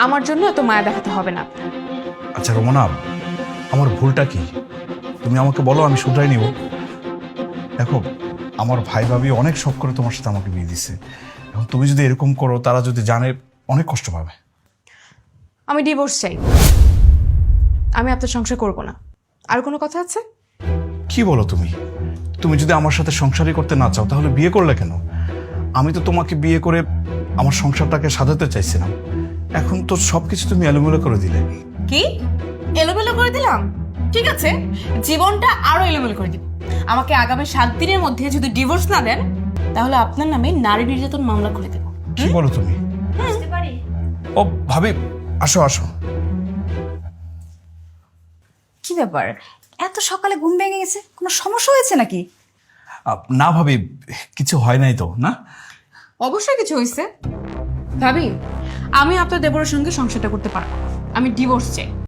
আমার জন্য এত মায়া দেখাতে হবে না। আচ্ছা রমনা, আমার ভুলটা কি তুমি আমাকে বলো, আমি শুধরাই নিব। দেখো, আমার ভাই ভাবি অনেক শখ করে তোমার সাথে আমাকে বিয়ে দিচ্ছে। এখন তুমি যদি এরকম করো, তারা যদি জানে অনেক কষ্ট পাবে। আমি ডিভোর্স চাই, আমি আপনার সংসার করব না। আর কোনো কথা আছে? কি বলো তুমি? তুমি যদি আমার সাথে সংসারই করতে না চাও, তাহলে বিয়ে করলে কেন? আমি তো তোমাকে বিয়ে করে আমার সংসারটাকে সাজাতে চাইছিলাম। এখন তো সবকিছু তুমি এলোমেলো করে দিলে। কি এলোমেলো করে দিলাম? ঠিক আছে, জীবনটা আরো এলোমেলো করে দিব। আমাকে আগামী 7 দিনের মধ্যে যদি ডিভোর্স না দেন, তাহলে আপনার নামে নারী নির্যাতন মামলা করে দেব। কি বলো তুমি? বুঝতে পারি। ও ভাবি, আসো আসো। কি ব্যাপার, এত সকালে ঘুম ভেঙে গেছে? কোনো সমস্যা হয়েছে নাকি? না ভাবি, কিছু হয় নাই তো না? অবশ্যই কিছু হয়েছে। ভাবি, আমি আপনার দেবরের সঙ্গে সংসারটা করতে পারবো না। আমি ডিভোর্স চাই।